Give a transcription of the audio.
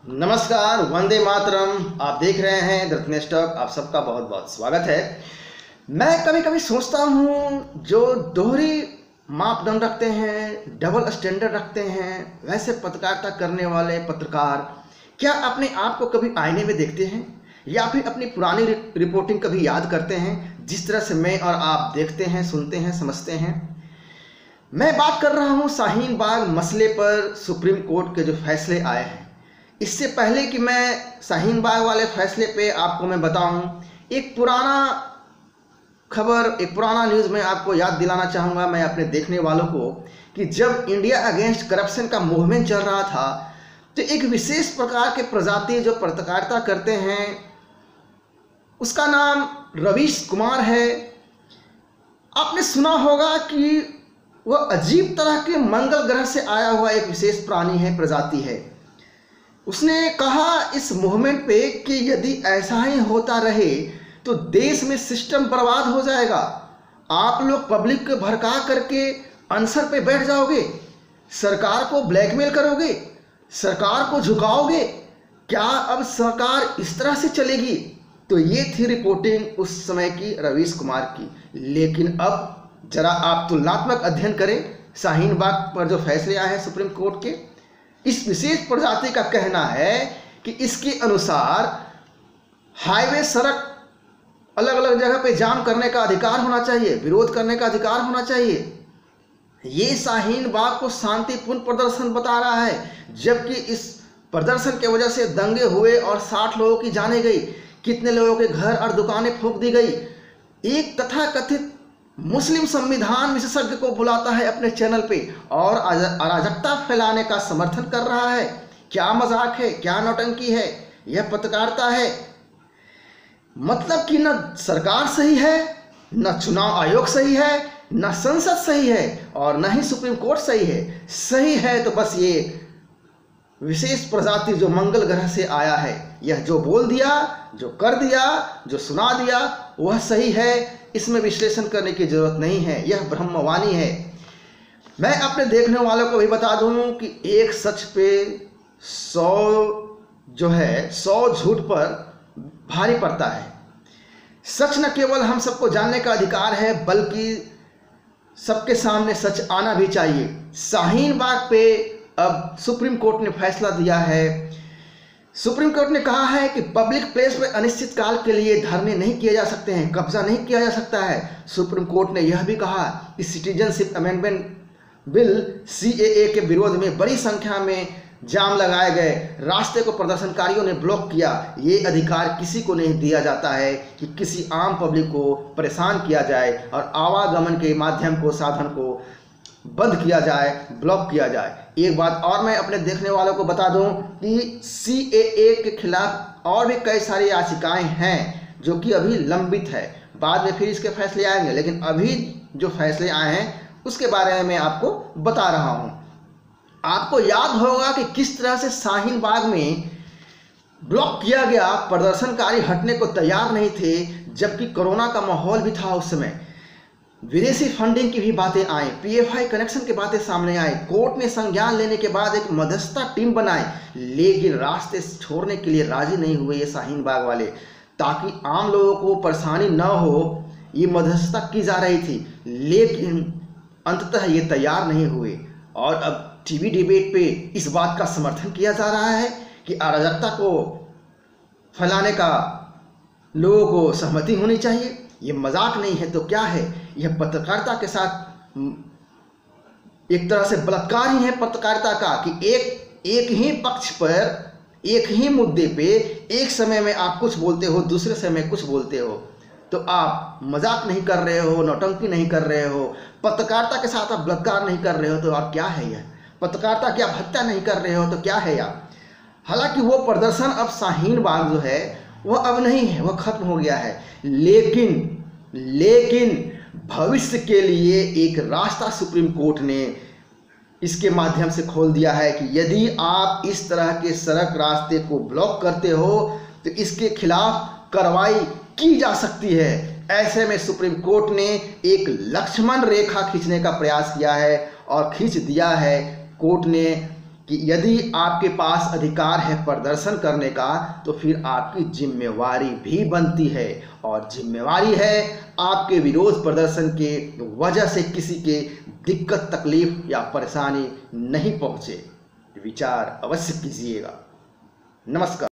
नमस्कार, वंदे मातरम। आप देख रहे हैं द रत्नेश टॉक। आप सबका बहुत बहुत स्वागत है। मैं कभी कभी सोचता हूँ, जो दोहरी मापदंड रखते हैं, डबल स्टैंडर्ड रखते हैं, वैसे पत्रकारिता करने वाले पत्रकार क्या अपने आप को कभी आईने में देखते हैं या फिर अपनी पुरानी रिपोर्टिंग कभी याद करते हैं, जिस तरह से मैं और आप देखते हैं, सुनते हैं, समझते हैं। मैं बात कर रहा हूँ शाहीन बाग मसले पर सुप्रीम कोर्ट के जो फैसले आए हैं। इससे पहले कि मैं शाहीन बाग वाले फैसले पे आपको मैं बताऊं, एक पुराना खबर, एक पुराना न्यूज़ में आपको याद दिलाना चाहूँगा मैं अपने देखने वालों को, कि जब इंडिया अगेंस्ट करप्शन का मूवमेंट चल रहा था तो एक विशेष प्रकार के प्रजाति जो पत्रकारिता करते हैं, उसका नाम रवीश कुमार है। आपने सुना होगा कि वह अजीब तरह के मंगल ग्रह से आया हुआ एक विशेष प्राणी है, प्रजाति है। उसने कहा इस मूवमेंट पे कि यदि ऐसा ही होता रहे तो देश में सिस्टम बर्बाद हो जाएगा। आप लोग पब्लिक को भड़का करके अनसर पे बैठ जाओगे, सरकार को ब्लैकमेल करोगे, सरकार को झुकाओगे। क्या अब सरकार इस तरह से चलेगी? तो ये थी रिपोर्टिंग उस समय की रवीश कुमार की। लेकिन अब जरा आप तुलनात्मक अध्ययन करें शाहीन बाग पर जो फैसले आए हैं सुप्रीम कोर्ट के। इस विशेष प्रजाति का कहना है कि इसके अनुसार हाईवे, सड़क, अलग अलग जगह पे जाम करने का अधिकार होना चाहिए, विरोध करने का अधिकार होना चाहिए। ये शाहीन बाग को शांतिपूर्ण प्रदर्शन बता रहा है, जबकि इस प्रदर्शन की वजह से दंगे हुए और 60 लोगों की जाने गई, कितने लोगों के घर और दुकानें फूंक दी गई। एक तथाकथित मुस्लिम संविधान विशेषज्ञ को बुलाता है अपने चैनल पे और अराजकता फैलाने का समर्थन कर रहा है। क्या मजाक है, क्या नौटंकी है? यह पत्रकारिता है। मतलब कि न सरकार सही है, न चुनाव आयोग सही है, न संसद सही है और न ही सुप्रीम कोर्ट सही है। सही है तो बस ये विशेष प्रजाति जो मंगल ग्रह से आया है, यह जो बोल दिया, जो कर दिया, जो सुना दिया, वह सही है। इसमें विश्लेषण करने की जरूरत नहीं है, यह ब्रह्मवाणी है। मैं अपने देखने वालों को भी बता दूं कि एक सच पे 100 झूठ पर भारी पड़ता है। सच न केवल हम सबको जानने का अधिकार है, बल्कि सबके सामने सच आना भी चाहिए। शाहीन बाग पे अब सुप्रीम कोर्ट ने फैसला दिया है। सुप्रीम कोर्ट ने कहा है कि पब्लिक प्लेस में अनिश्चित काल के लिए धरने नहीं किए जा सकते हैं, कब्जा नहीं किया जा सकता है। सुप्रीम कोर्ट ने यह भी कहा कि सिटीजनशिप अमेंडमेंट बिल CAA के विरोध में बड़ी संख्या में जाम लगाए गए, रास्ते को प्रदर्शनकारियों ने ब्लॉक किया। ये अधिकार किसी को नहीं दिया जाता है कि किसी आम पब्लिक को परेशान किया जाए और आवागमन के माध्यम को, साधन को बंद किया जाए, ब्लॉक किया जाए। एक बात और मैं अपने देखने वालों को बता दूं कि CAA के खिलाफ और भी कई सारी याचिकाएं हैं जो कि अभी लंबित है। बाद में फिर इसके फैसले आएंगे, लेकिन अभी जो फैसले आए हैं उसके बारे में मैं आपको बता रहा हूं। आपको याद होगा कि किस तरह से शाहीन बाग में ब्लॉक किया गया, प्रदर्शनकारी हटने को तैयार नहीं थे, जबकि कोरोना का माहौल भी था उस समय। विदेशी फंडिंग की भी बातें आई, PFI कनेक्शन की बातें सामने आई। कोर्ट ने संज्ञान लेने के बाद एक मध्यस्थता टीम बनाई, लेकिन रास्ते छोड़ने के लिए राजी नहीं हुए ये शाहीन बाग वाले। ताकि आम लोगों को परेशानी न हो, ये मध्यस्थता की जा रही थी, लेकिन अंततः ये तैयार नहीं हुए। और अब टीवी डिबेट पे इस बात का समर्थन किया जा रहा है कि अराजकता को फैलाने का लोगों को सहमति होनी चाहिए। ये मजाक नहीं है तो क्या है? यह पत्रकारिता के साथ एक तरह से बलात्कार ही है पत्रकारिता का, कि एक ही पक्ष पर, एक ही मुद्दे पे एक समय में आप कुछ बोलते हो, दूसरे समय कुछ बोलते हो। तो आप मजाक नहीं कर रहे हो, नौटंकी नहीं कर रहे हो, पत्रकारिता के साथ आप बलात्कार नहीं कर रहे हो, तो आप क्या है? यह पत्रकारिता की आप हत्या नहीं कर रहे हो तो क्या है यार? हालांकि वो प्रदर्शन अब शाहीन बाग जो है वह अब नहीं है, वह खत्म हो गया है। लेकिन भविष्य के लिए एक रास्ता सुप्रीम कोर्ट ने इसके माध्यम से खोल दिया है कि यदि आप इस तरह के सड़क रास्ते को ब्लॉक करते हो तो इसके खिलाफ कार्रवाई की जा सकती है। ऐसे में सुप्रीम कोर्ट ने एक लक्ष्मण रेखा खींचने का प्रयास किया है और खींच दिया है कोर्ट ने कि यदि आपके पास अधिकार है प्रदर्शन करने का तो फिर आपकी जिम्मेवारी भी बनती है, और जिम्मेवारी है आपके विरोध प्रदर्शन के वजह से किसी के दिक्कत तकलीफ या परेशानी नहीं पहुंचे। विचार अवश्य कीजिएगा। नमस्कार।